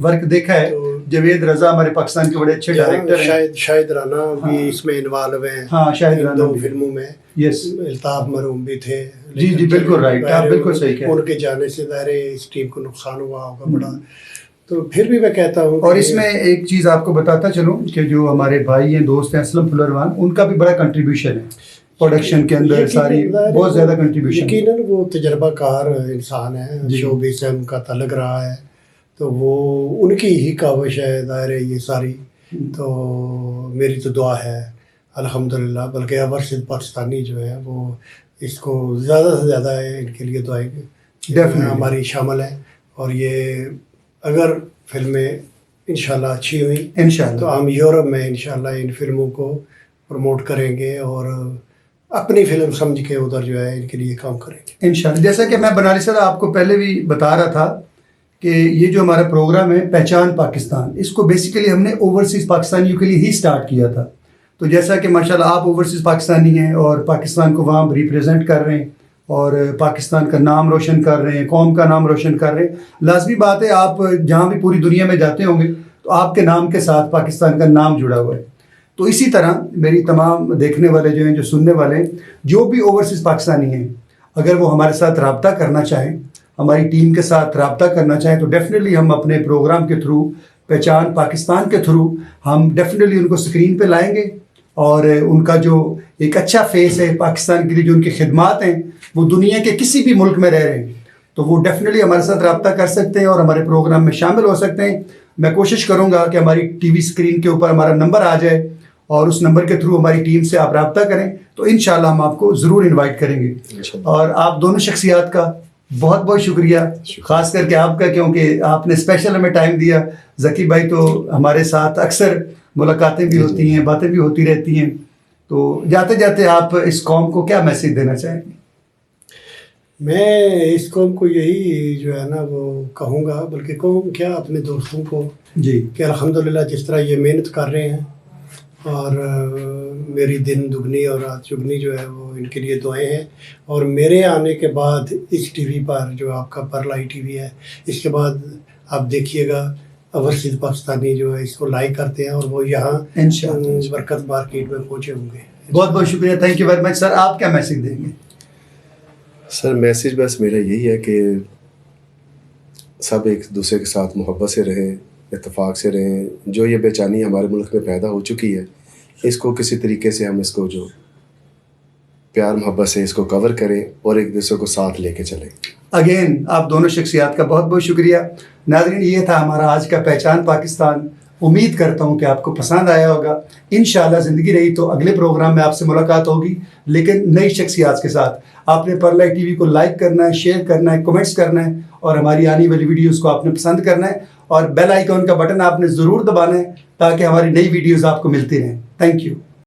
ورک دیکھا ہے۔ جاوید رضا ہمارے پاکستان کے بڑے اچھے ڈائریکٹر ہیں، شاہد رانا بھی اس میں انوالو ہیں، ہاں شاہد رانا 2 فلموں میں، یس، الطاف مرحوم بھی تھے۔ جی بالکل رائٹ، آپ بالکل صحیح کہہ رہے ہیں۔ ان کے جانے سے ظاہر اس ٹیم کو نقصان ہوا ہوگا بڑا، تو پھر بھی میں کہتا ہوں، اور اس میں ایک چیز آپ کو بتاتا چلوں کہ جو ہمارے بھائی ہیں، دوست ہیں، اسلم فلروان، ان کا بھی بڑا کنٹریبیوشن ہے پروڈکشن کے اندر، ساری بہت زیادہ کنٹریبیوشن۔ یقیناً وہ تجربہ کار انسان ہے، شوبز سے ان کا تعلق رہا ہے، تو وہ ان کی ہی کاوش ہے ظاہر ہے یہ ساری، تو میری تو دعا ہے الحمدللہ، بلکہ ابرصد پاکستانی جو ہے وہ اس کو زیادہ سے زیادہ ان کے لیے دعائیں ہماری شامل ہیں، اور یہ اگر فلمیں انشاءاللہ اچھی ہوئی انشاءاللہ تو ہم یورپ میں انشاءاللہ ان فلموں کو پروموٹ کریں گے اور اپنی فلم سمجھ کے ادھر جو ہے ان کے لیے کام کریں گے انشاءاللہ۔ جیسا کہ میں بنالی صاحب آپ کو پہلے بھی بتا رہا تھا کہ یہ جو ہمارا پروگرام ہے پہچان پاکستان، اس کو بیسیکلی ہم نے اوورسیز پاکستانیوں کے لیے ہی سٹارٹ کیا تھا۔ تو جیسا کہ ماشاءاللہ آپ اوورسیز پاکستانی ہیں اور پاکستان کو وہاں ریپریزنٹ کر رہے ہیں اور پاکستان کا نام روشن کر رہے ہیں، قوم کا نام روشن کر رہے ہیں، لازمی بات ہے آپ جہاں بھی پوری دنیا میں جاتے ہوں گے تو آپ کے نام کے ساتھ پاکستان کا نام جڑا ہوا ہے۔ تو اسی طرح میری تمام دیکھنے والے جو ہیں، جو سننے والے ہیں، جو بھی اوورسیز پاکستانی ہیں، اگر وہ ہمارے ساتھ رابطہ کرنا چاہیں، ہماری ٹیم کے ساتھ رابطہ کرنا چاہیں، تو ڈیفینیٹلی ہم اپنے پروگرام کے تھرو، پہچان پاکستان کے تھرو، ہم ڈیفینیٹلی ان کو اسکرین پہ لائیں گے، اور ان کا جو ایک اچھا فیس ہے پاکستان کے لیے، جو ان کی خدمات ہیں، وہ دنیا کے کسی بھی ملک میں رہ رہے ہیں، تو وہ ڈیفینیٹلی ہمارے ساتھ رابطہ کر سکتے ہیں اور ہمارے پروگرام میں شامل ہو سکتے ہیں۔ میں کوشش کروں گا کہ ہماری ٹی وی اسکرین کے اوپر ہمارا نمبر آ جائے اور اس نمبر کے تھرو ہماری ٹیم سے آپ رابطہ کریں، تو انشاءاللہ ہم آپ کو ضرور انوائٹ کریں گے۔ اور آپ دونوں شخصیات کا بہت بہت شکریہ، خاص کر کے آپ کا، کیونکہ آپ نے اسپیشل ہمیں ٹائم دیا۔ ذکی بھائی تو ہمارے ساتھ اکثر ملاقاتیں بھی ہوتی ہیں، باتیں بھی ہوتی رہتی ہیں، تو جاتے جاتے آپ اس قوم کو کیا میسیج دینا چاہیں گے؟ میں اس قوم کو یہی جو ہے نا وہ کہوں گا، بلکہ قوم کیا اپنے دوستوں کو، جی، کہ الحمدللہ جس طرح یہ محنت کر رہے ہیں، اور میری دن دگنی اور رات چگنی جو ہے وہ ان کے لیے دعائیں ہیں، اور میرے آنے کے بعد اس ٹی وی پر جو آپ کا پرلائی ٹی وی ہے، اس کے بعد آپ دیکھیے گا اوورسیز پاکستانی جو ہے اس کو لائک کرتے ہیں، اور وہ یہاں انشاءاللہ برکت مارکیٹ میں پہنچے ہوں گے۔ بہت بہت شکریہ، تھینک یو ویری مچ سر۔ آپ کیا میسیج دیں گے؟ سر میسیج بس میرا یہی ہے کہ سب ایک دوسرے کے ساتھ محبت سے رہیں، اتفاق سے رہیں۔ جو یہ بے چینی ہمارے ملک میں پیدا ہو چکی ہے، اس کو کسی طریقے سے ہم اس کو جو پیار محبت سے اس کو کور کریں اور ایک دوسرے کو ساتھ لے کے چلیں۔ اگین آپ دونوں شخصیات کا بہت بہت شکریہ۔ ناظرین، یہ تھا ہمارا آج کا پہچان پاکستان۔ امید کرتا ہوں کہ آپ کو پسند آیا ہوگا۔ انشاءاللہ زندگی رہی تو اگلے پروگرام میں آپ سے ملاقات ہوگی، لیکن نئی شخصیات کے ساتھ۔ آپ نے پرلائی ٹی وی کو لائک کرنا ہے، شیئر کرنا ہے، کمنٹس کرنا ہے، اور ہماری آنے والی ویڈیوز کو آپ نے پسند کرنا ہے، اور بیل آئیکن کا بٹن آپ نے ضرور دبانا ہے تاکہ ہماری نئی ویڈیوز آپ کو ملتی رہیں۔ Thank you.